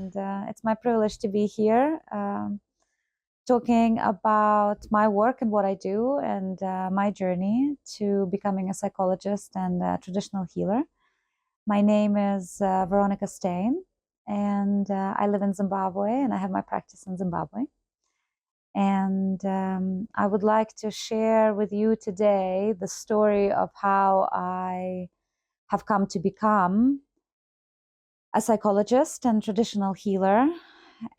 and it's my privilege to be here talking about my work and what I do and my journey to becoming a psychologist and a traditional healer. My name is Veronika Steyn, and I live in Zimbabwe, and I have my practice in Zimbabwe. And I would like to share with you today the story of how I have come to become a psychologist and traditional healer.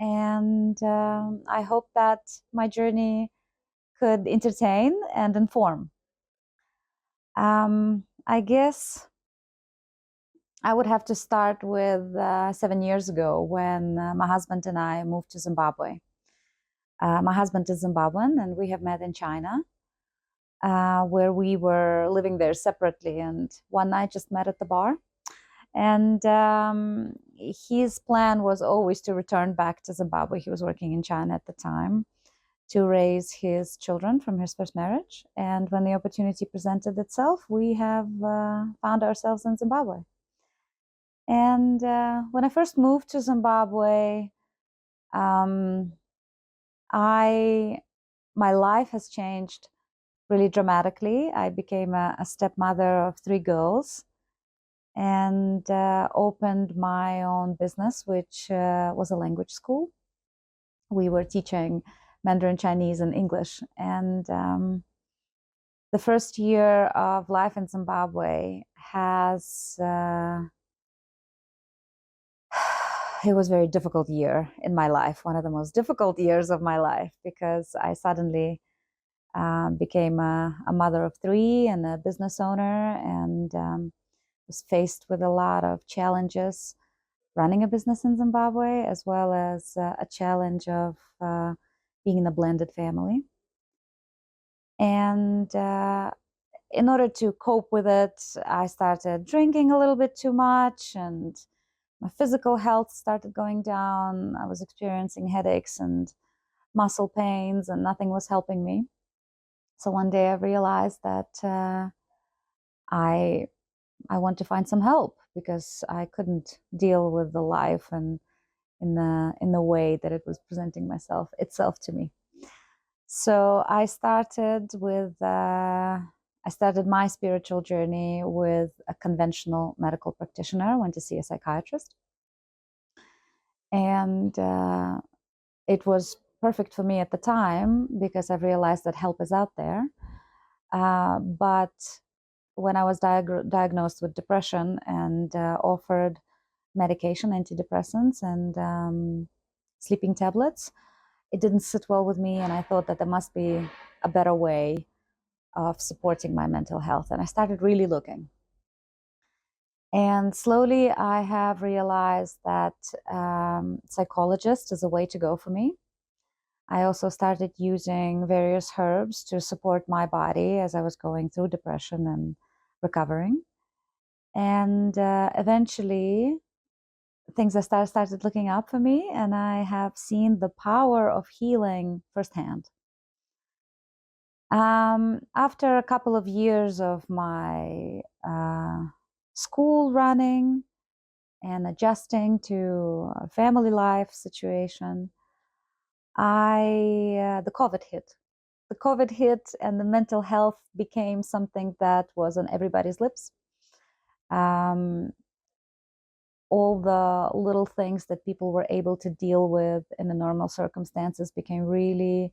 And I hope that my journey could entertain and inform. I guess I would have to start with 7 years ago when my husband and I moved to Zimbabwe. My husband is Zimbabwean, and we have met in China, where we were living there separately. And one night just met at the bar. And his plan was always to return back to Zimbabwe. He was working in China at the time to raise his children from his first marriage. And when the opportunity presented itself, we have found ourselves in Zimbabwe. And when I first moved to Zimbabwe, my life has changed really dramatically. I became a stepmother of 3 girls and opened my own business, which was a language school. We were teaching Mandarin Chinese and English. And the first year of life in Zimbabwe it was a very difficult year in my life, one of the most difficult years of my life, because I suddenly became a mother of 3 and a business owner, and was faced with a lot of challenges running a business in Zimbabwe, as well as a challenge of being in a blended family. And in order to cope with it, I started drinking a little bit too much, and my physical health started going down. I was experiencing headaches and muscle pains, and nothing was helping me. So one day I realized that I want to find some help, because I couldn't deal with the life and in the way that it was presenting itself to me. So I started my spiritual journey with a conventional medical practitioner. Went to see a psychiatrist, and it was perfect for me at the time, because I realized that help is out there. But when I was diagnosed with depression and offered medication, antidepressants, and sleeping tablets, it didn't sit well with me, and I thought that there must be a better way of supporting my mental health. And I started really looking. And slowly I have realized that psychologist is a way to go for me. I also started using various herbs to support my body as I was going through depression and recovering. And eventually things started looking up for me, and I have seen the power of healing firsthand. After a couple of years of my school running and adjusting to a family life situation, the COVID hit. The COVID hit, and the mental health became something that was on everybody's lips. All the little things that people were able to deal with in the normal circumstances became really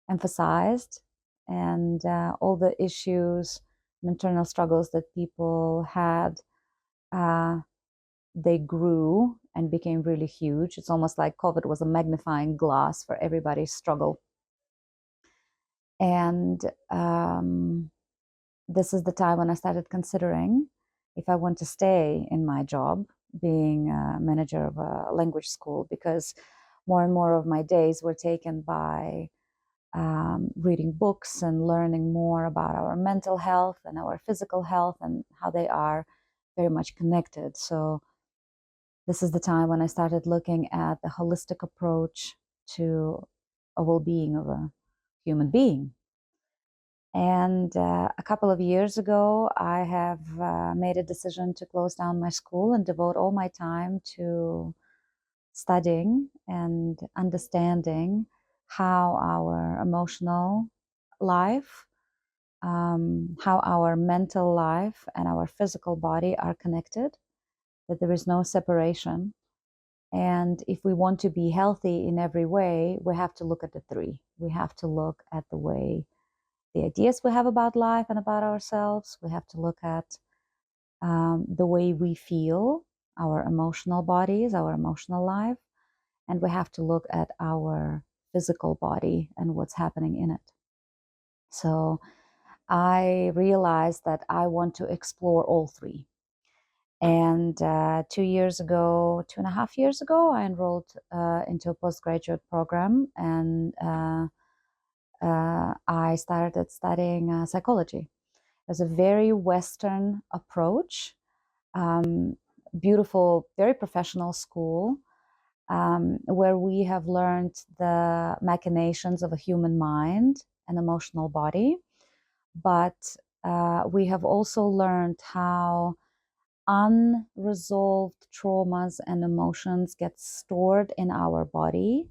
emphasized, and all the issues and internal struggles that people had, they grew and became really huge. It's almost like COVID was a magnifying glass for everybody's struggle. And this is the time when I started considering if I want to stay in my job, being a manager of a language school, because more and more of my days were taken by reading books and learning more about our mental health and our physical health and how they are very much connected. So this is the time when I started looking at the holistic approach to a well-being of a human being. And a couple of years ago, I have made a decision to close down my school and devote all my time to studying and understanding how our emotional life, how our mental life and our physical body are connected, that there is no separation. And if we want to be healthy in every way, we have to look at the three. We have to look at the way, the ideas we have about life and about ourselves. We have to look at the way we feel, our emotional bodies, our emotional life. And we have to look at our physical body and what's happening in it. So I realized that I want to explore all three. And 2 years ago, 2.5 years ago, I enrolled into a postgraduate program, and I started studying psychology. It was a very Western approach, beautiful, very professional school, where we have learned the machinations of a human mind and emotional body. But we have also learned how unresolved traumas and emotions get stored in our body.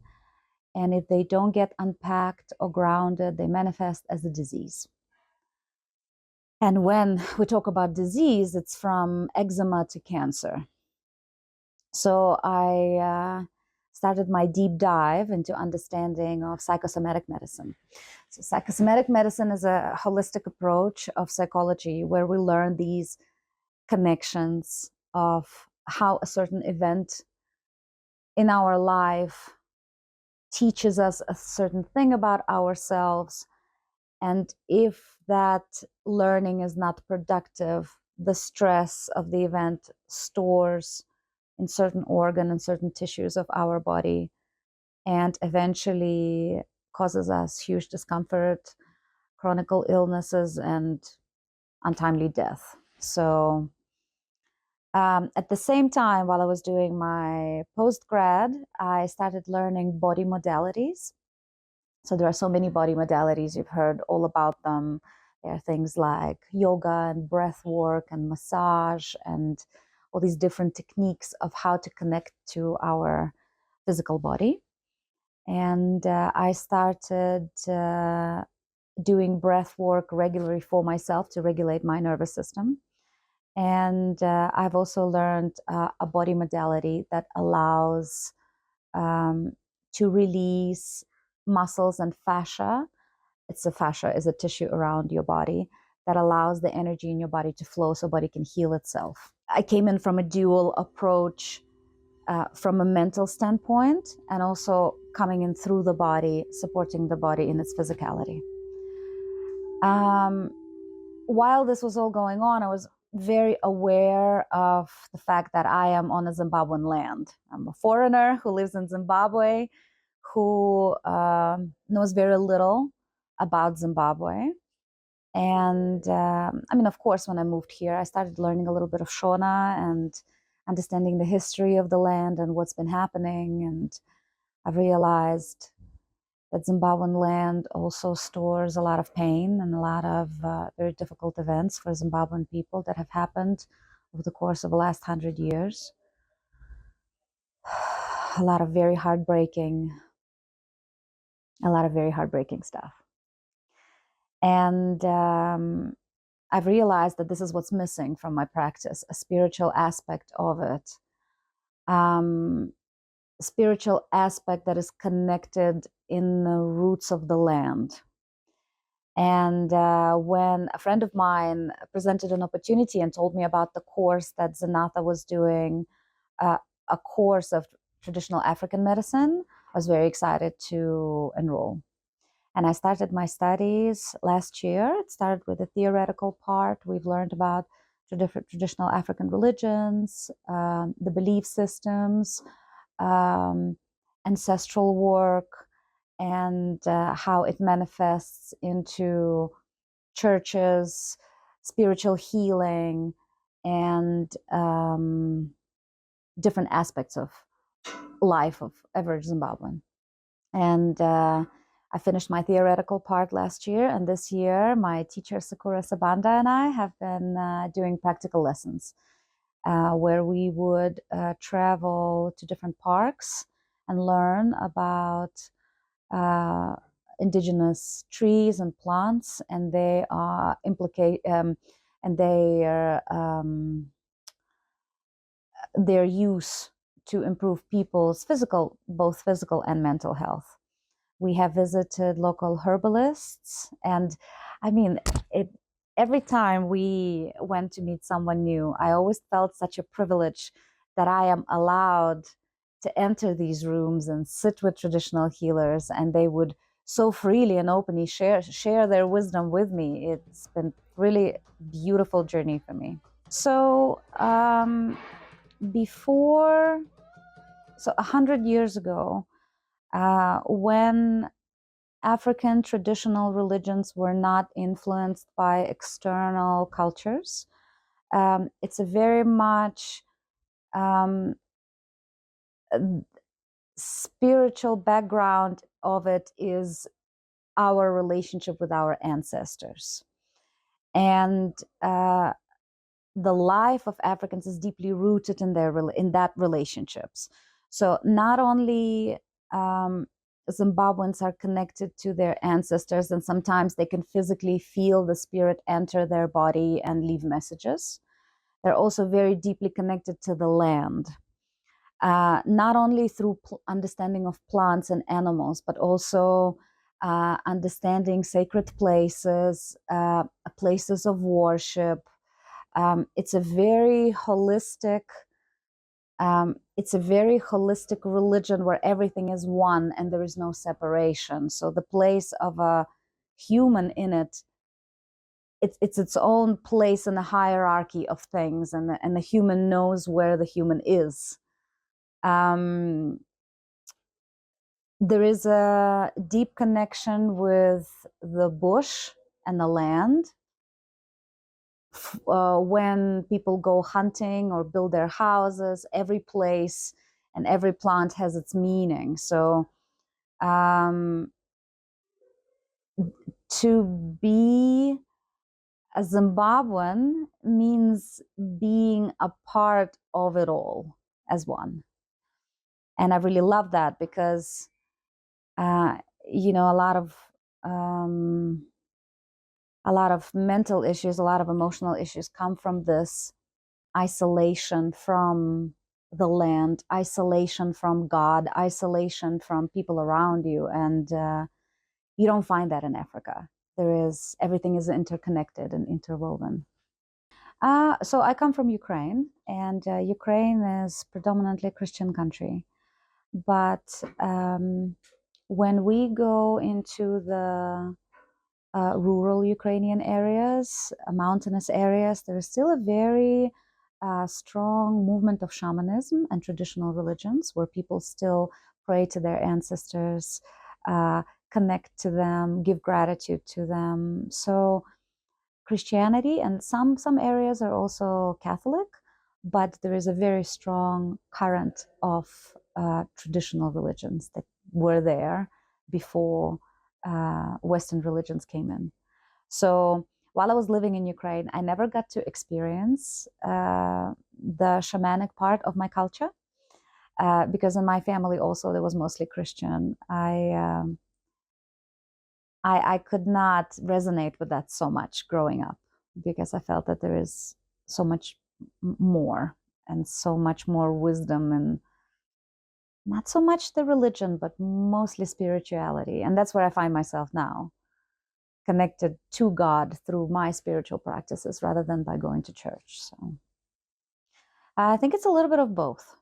And if they don't get unpacked or grounded, they manifest as a disease. And when we talk about disease, it's from eczema to cancer. So I started my deep dive into understanding of psychosomatic medicine. So psychosomatic medicine is a holistic approach of psychology where we learn these connections of how a certain event in our life teaches us a certain thing about ourselves. And if that learning is not productive, the stress of the event stores in certain organ and certain tissues of our body and eventually causes us huge discomfort, chronic illnesses, and untimely death. So at the same time, while I was doing my postgrad, I started learning body modalities. So there are so many body modalities, you've heard all about them. There are things like yoga and breath work and massage and all these different techniques of how to connect to our physical body. And I started doing breath work regularly for myself to regulate my nervous system. And I've also learned a body modality that allows to release muscles and fascia. It's a fascia is a tissue around your body that allows the energy in your body to flow so body can heal itself. I came in from a dual approach from a mental standpoint and also coming in through the body, supporting the body in its physicality. While this was all going on, I was very aware of the fact that I am on a Zimbabwean land. I'm a foreigner who lives in Zimbabwe, who knows very little about Zimbabwe. And I mean, of course, when I moved here, I started learning a little bit of Shona and understanding the history of the land and what's been happening. And I've realized that Zimbabwean land also stores a lot of pain and a lot of very difficult events for Zimbabwean people that have happened over the course of the last 100 years. A lot of very heartbreaking stuff. And I've realized that this is what's missing from my practice, a spiritual aspect of it. Spiritual aspect that is connected in the roots of the land. And when a friend of mine presented an opportunity and told me about the course that Zenatha was doing, a course of traditional African medicine, I was very excited to enroll. And I started my studies last year. It started with the theoretical part. We've learned about different traditional African religions, the belief systems, ancestral work, and how it manifests into churches, spiritual healing, and different aspects of life of average Zimbabwean. And I finished my theoretical part last year, and this year my teacher Sakura Sabanda and I have been doing practical lessons. where we would travel to different parks and learn about indigenous trees and plants, and they are and their use to improve people's both physical and mental health. We have visited local herbalists, and I mean, every time we went to meet someone new, I always felt such a privilege that I am allowed to enter these rooms and sit with traditional healers, and they would so freely and openly share their wisdom with me. It's been really beautiful journey for me. So before, so 100 years ago, when African traditional religions were not influenced by external cultures, it's a very much spiritual background of it is our relationship with our ancestors. And the life of Africans is deeply rooted in that relationships. So not only Zimbabweans are connected to their ancestors, and sometimes they can physically feel the spirit enter their body and leave messages. They're also very deeply connected to the land, not only through understanding of plants and animals, but also understanding sacred places, places of worship. It's a very holistic religion where everything is one and there is no separation. So the place of a human in it's its own place in the hierarchy of things, and the human knows where the human is. There is a deep connection with the bush and the land. When people go hunting or build their houses, every place and every plant has its meaning. So to be a Zimbabwean means being a part of it all as one. And I really love that because, a lot of mental issues, a lot of emotional issues come from this isolation from the land, isolation from God, isolation from people around you. And you don't find that in Africa. Everything is interconnected and interwoven. So I come from Ukraine, and Ukraine is predominantly a Christian country. But when we go into the rural Ukrainian areas, mountainous areas, there is still a very strong movement of shamanism and traditional religions where people still pray to their ancestors, connect to them, give gratitude to them. So Christianity, and some areas are also Catholic, but there is a very strong current of traditional religions that were there before Western religions came in. So while I was living in Ukraine, I never got to experience the shamanic part of my culture, because in my family also there was mostly Christian. I could not resonate with that so much growing up, because I felt that there is so much more and so much more wisdom, and not so much the religion, but mostly spirituality. And that's where I find myself now, connected to God through my spiritual practices rather than by going to church. So I think it's a little bit of both.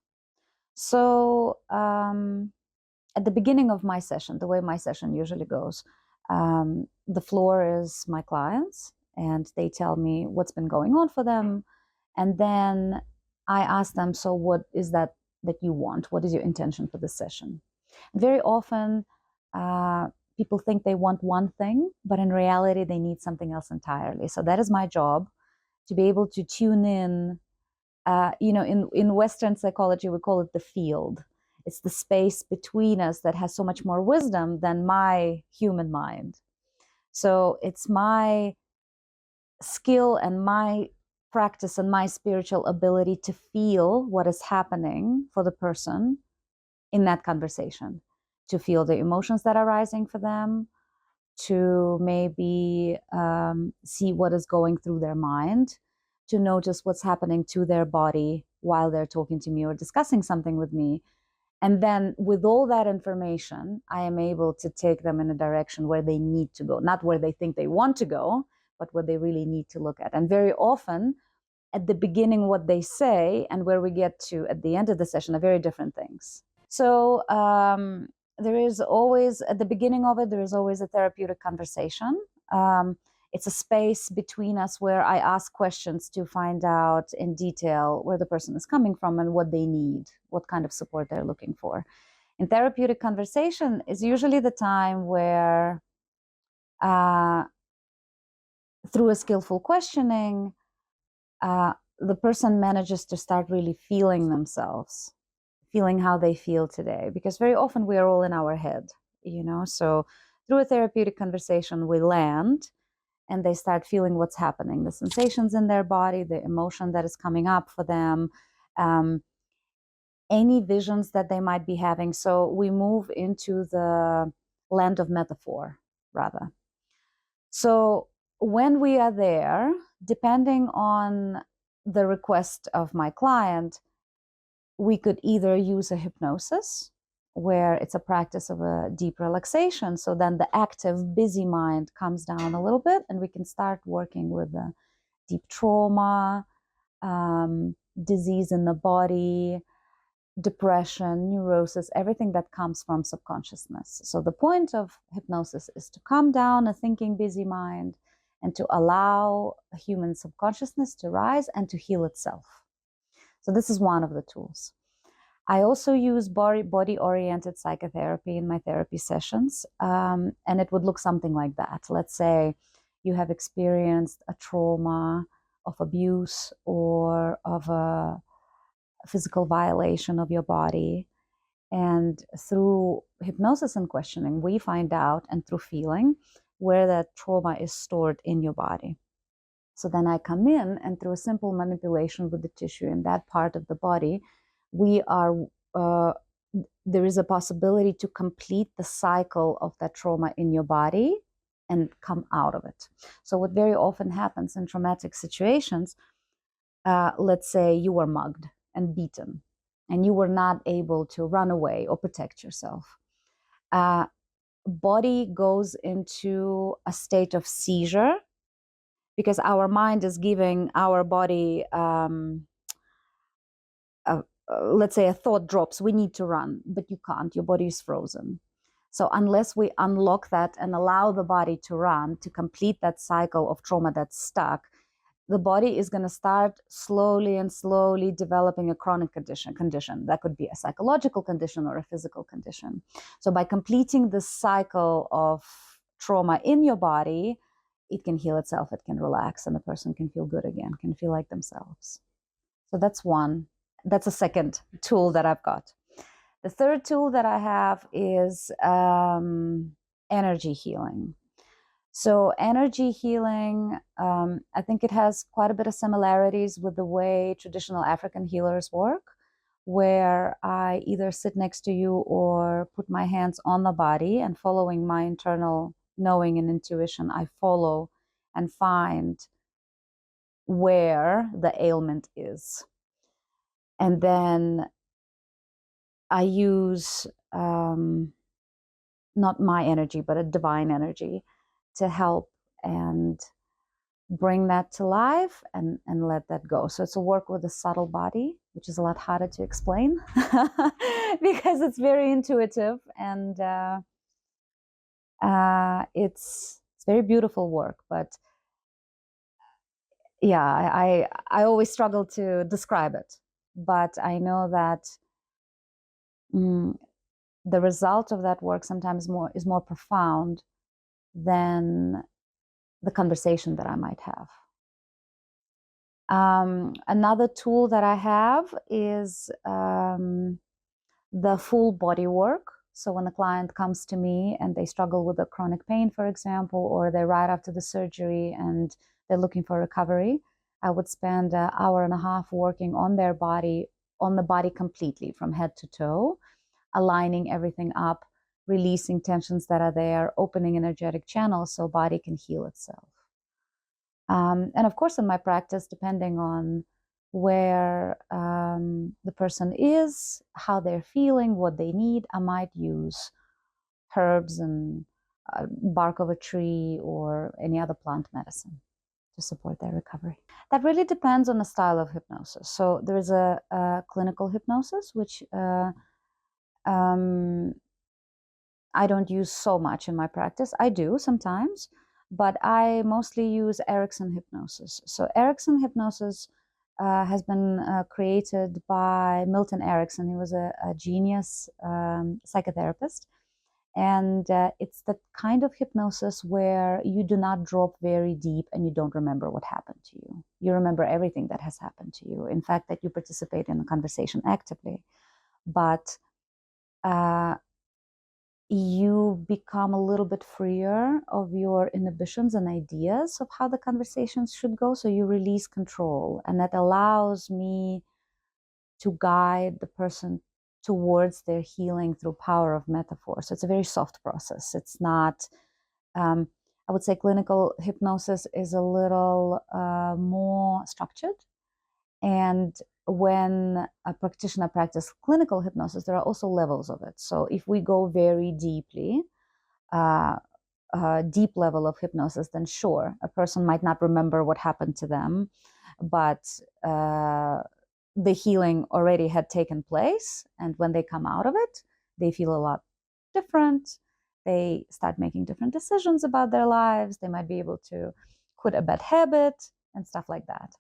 So at the beginning of my session, the way my session usually goes, the floor is my clients, and they tell me what's been going on for them. And then I ask them, so what is that you want? What is your intention for this session? And very often, people think they want one thing, but in reality, they need something else entirely. So that is my job, to be able to tune in. In Western psychology, we call it the field. It's the space between us that has so much more wisdom than my human mind. So it's my skill and my practice and my spiritual ability to feel what is happening for the person in that conversation, to feel the emotions that are rising for them, to maybe see what is going through their mind, to notice what's happening to their body while they're talking to me or discussing something with me. And then with all that information, I am able to take them in a direction where they need to go, not where they think they want to go, but what they really need to look at. And very often, at the beginning, what they say and where we get to at the end of the session are very different things. So there is always, at the beginning of it, there is always a therapeutic conversation. It's a space between us where I ask questions to find out in detail where the person is coming from and what they need, what kind of support they're looking for. In therapeutic conversation is usually the time where through a skillful questioning, the person manages to start really feeling themselves, feeling how they feel today, because very often we are all in our head, so through a therapeutic conversation we land and they start feeling what's happening, the sensations in their body, the emotion that is coming up for them, any visions that they might be having. So we move into the land of metaphor rather. So when we are there, depending on the request of my client, we could either use a hypnosis, where it's a practice of a deep relaxation. So then the active, busy mind comes down a little bit and we can start working with the deep trauma, disease in the body, depression, neurosis, everything that comes from subconsciousness. So the point of hypnosis is to calm down a thinking, busy mind and to allow a human subconsciousness to rise and to heal itself. So this is one of the tools. I also use body-oriented psychotherapy in my therapy sessions, and it would look something like that. Let's say you have experienced a trauma of abuse or of a physical violation of your body, and through hypnosis and questioning, we find out, and through feeling, where that trauma is stored in your body. So then I come in and through a simple manipulation with the tissue in that part of the body, there is a possibility to complete the cycle of that trauma in your body and come out of it. So what very often happens in traumatic situations, let's say you were mugged and beaten and you were not able to run away or protect yourself. Body goes into a state of seizure because our mind is giving our body, let's say a thought drops, we need to run, but you can't, your body is frozen. So unless we unlock that and allow the body to run, to complete that cycle of trauma that's stuck, the body is going to start slowly and slowly developing a chronic condition. That could be a psychological condition or a physical condition. So by completing the cycle of trauma in your body, it can heal itself, it can relax, and the person can feel good again, can feel like themselves. So that's one. That's a second tool that I've got. The third tool that I have is energy healing. So energy healing, I think it has quite a bit of similarities with the way traditional African healers work, where I either sit next to you or put my hands on the body, and following my internal knowing and intuition, I follow and find where the ailment is. And then I use not my energy, but a divine energy to help and bring that to life and let that go. So it's a work with a subtle body, which is a lot harder to explain because it's very intuitive, and it's very beautiful work. But yeah, I always struggle to describe it, but I know that the result of that work sometimes is more profound than the conversation that I might have. Another tool that I have is the full body work. So when the client comes to me and they struggle with a chronic pain, for example, or they're right after the surgery and they're looking for recovery, I would spend an hour and a half working on their body, on the body completely from head to toe, aligning everything up, releasing tensions that are there, opening energetic channels so body can heal itself. And of course, in my practice, depending on where the person is, how they're feeling, what they need, I might use herbs and bark of a tree or any other plant medicine to support their recovery. That really depends on the style of hypnosis. So there is a clinical hypnosis, which I don't use so much in my practice. I do sometimes, but I mostly use Erickson hypnosis. So Erickson hypnosis has been created by Milton Erickson. He was a genius psychotherapist. And it's the kind of hypnosis where you do not drop very deep and you don't remember what happened to you. You remember everything that has happened to you. In fact, that you participate in the conversation actively. But you become a little bit freer of your inhibitions and ideas of how the conversations should go. So you release control. And that allows me to guide the person towards their healing through power of metaphor. So it's a very soft process. It's not, I would say clinical hypnosis is a little more structured. And when a practitioner practices clinical hypnosis, there are also levels of it. So if we go very deeply, deep level of hypnosis, then sure, a person might not remember what happened to them, but the healing already had taken place. And when they come out of it, they feel a lot different. They start making different decisions about their lives. They might be able to quit a bad habit and stuff like that.